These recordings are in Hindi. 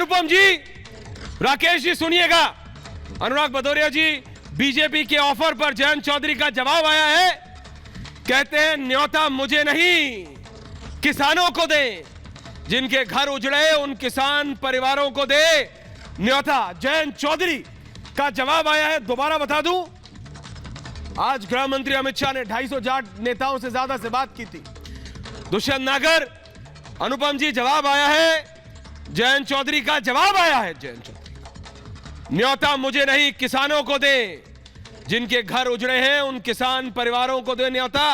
अनुपम जी, राकेश जी सुनिएगा। अनुराग भदौरिया जी, बीजेपी के ऑफर पर जयंत चौधरी का जवाब आया है। कहते हैं न्योता मुझे नहीं किसानों को दे, जिनके घर उजड़े उन किसान परिवारों को दे न्योता। जयंत चौधरी का जवाब आया है। दोबारा बता दूं, आज गृह मंत्री अमित शाह ने 250 जाट नेताओं से ज्यादा से बात की थी। दुष्यंत नागर, अनुपम जी, जवाब आया है। जयंत चौधरी का जवाब आया है। जयंत चौधरी का न्योता मुझे नहीं किसानों को दे, जिनके घर उजड़े हैं उन किसान परिवारों को दे न्योता।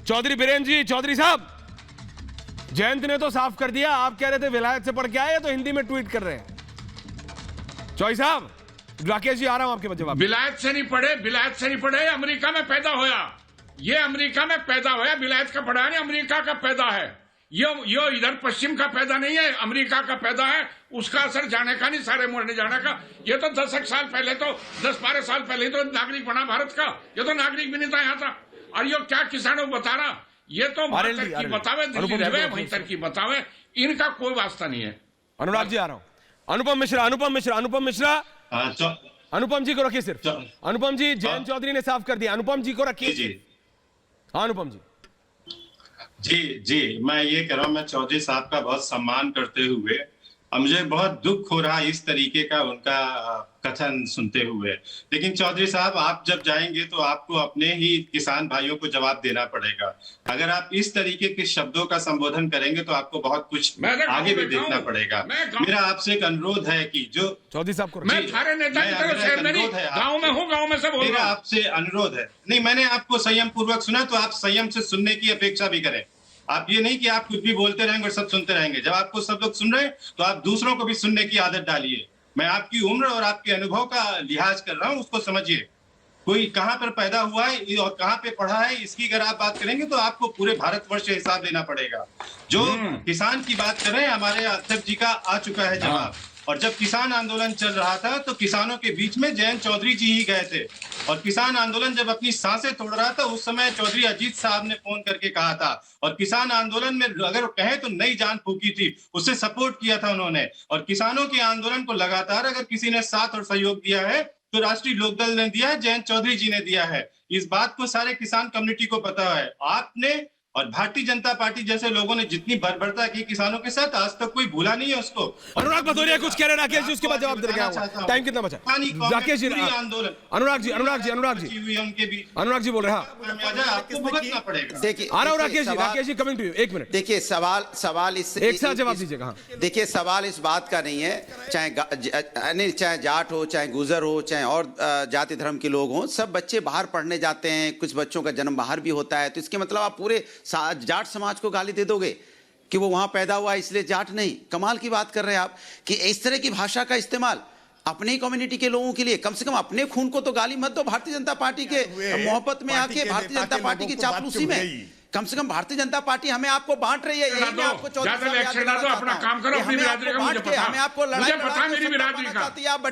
चौधरी बीरेंद्र जी, चौधरी साहब, जयंत ने तो साफ कर दिया। आप कह रहे थे विलायत से पढ़ के आए, तो हिंदी में ट्वीट कर रहे हैं। चौधरी साहब, राकेश जी आ रहा हूं आपके जवाब। विलायत से नहीं पढ़े, विलायत से नहीं पढ़े, अमेरिका में पैदा होया। ये अमेरिका में पैदा होया, विलायत का पढ़ा नहीं, अमेरिका का पैदा है। यो इधर पश्चिम का पैदा नहीं है, अमेरिका का पैदा है। उसका असर जाने का नहीं, सारे मोड़ने जाने का। ये तो 10 साल पहले, तो 10-12 साल पहले तो नागरिक बना भारत का। ये तो नागरिक भी नहीं था, यहाँ था। और यो क्या किसानों को बता रहा, ये तो तरकीब बतावे, दिल्ली रहे वहीं तरकीब बतावे, इनका कोई वास्ता नहीं है। अनुराग जी आ रहा हूं। अनुपम मिश्रा, अनुपम जी को रखिए सिर्फ। अनुपम जी, जयंत चौधरी ने साफ कर दिया। अनुपम जी को रखिए। हाँ अनुपम जी। जी, मैं ये कह रहा हूं, मैं चौधरी साहब का बहुत सम्मान करते हुए, और मुझे बहुत दुख हो रहा है इस तरीके का उनका कथन सुनते हुए। लेकिन चौधरी साहब, आप जब जाएंगे तो आपको अपने ही किसान भाइयों को जवाब देना पड़ेगा। अगर आप इस तरीके के शब्दों का संबोधन करेंगे तो आपको बहुत कुछ आगे भी देखना पड़ेगा। मेरा आपसे एक अनुरोध है कि जो चौधरी साहब को, मैं सारे नेता की तरफ शहर में नहीं, गाँव में हूँ, गाँव में से बोल रहा हूं। मेरा आपसे अनुरोध है, नहीं, मैंने आपको संयम पूर्वक सुना, तो आप संयम से सुनने की अपेक्षा भी करें। आप ये नहीं कि आप कुछ भी बोलते रहेंगे और सब सुनते रहेंगे। जब आपको सब लोग सुन रहे हैं तो आप दूसरों को भी सुनने की आदत डालिए। मैं आपकी उम्र और आपके अनुभव का लिहाज कर रहा हूं, उसको समझिए। कोई कहां पर पैदा हुआ है और कहां पे पढ़ा है, इसकी अगर आप बात करेंगे तो आपको पूरे भारतवर्ष से हिसाब लेना पड़ेगा। जो किसान की बात कर रहे हैं, हमारे अध्यक्ष जी का आ चुका है जवाब। और जब किसान आंदोलन चल रहा था तो किसानों के बीच में जयंत चौधरी जी ही गए थे। और किसान आंदोलन जब अपनी सांसें तोड़ रहा था, उस समय चौधरी अजीत साहब ने फोन करके कहा था, और किसान आंदोलन में अगर कहे तो नई जान फूकी थी, उससे सपोर्ट किया था उन्होंने। और किसानों के आंदोलन को लगातार अगर किसी ने साथ और सहयोग दिया है तो राष्ट्रीय लोकदल ने दिया है, जयंत चौधरी जी ने दिया है। इस बात को सारे किसान कम्युनिटी को पता है। आपने और भारतीय जनता पार्टी जैसे लोगों ने जितनी बर्बरता की किसानों के साथ, आज तक कोई भूला नहीं है उसको। अनुराग भदौरिया कुछ कह रहे हैं, राकेश जी उसके बाद जवाब दे रहे। टाइम कितना बचा? राकेश जी, आंदोलन, अनुराग जी बोल रहे हैं। आपको भुगतना पड़ेगा। देखिए, आ रहा हूं Rakesh ji, coming to you. 1 minute. देखिए, सवाल इस एक साथ जवाब दीजिएगा। देखिए, सवाल इस बात का नहीं है, चाहे जाट हो, चाहे गुजर हो, चाहे और जाति धर्म के लोग हों, सब बच्चे बाहर पढ़ने जाते हैं। कुछ बच्चों का जन्म बाहर भी होता है, तो इसके मतलब आप पूरे जाट समाज को गाली दे दोगे कि वो वहां पैदा हुआ इसलिए जाट नहीं? कमाल की बात कर रहे हैं आप कि इस तरह की भाषा का इस्तेमाल अपने ही कम्युनिटी के लोगों के लिए। कम से कम अपने खून को तो गाली मत दो भारतीय जनता पार्टी के मोहब्बत में आके, भारतीय जनता पार्टी की चापलूसी में। कम से कम भारतीय जनता पार्टी हमें आपको बांट रही है। यही मैं आपको अपना काम करो, अपनी बिरादरी का मुझे पता है, हमें आपको लड़ाई मुझे पता है मेरी बिरादरी का।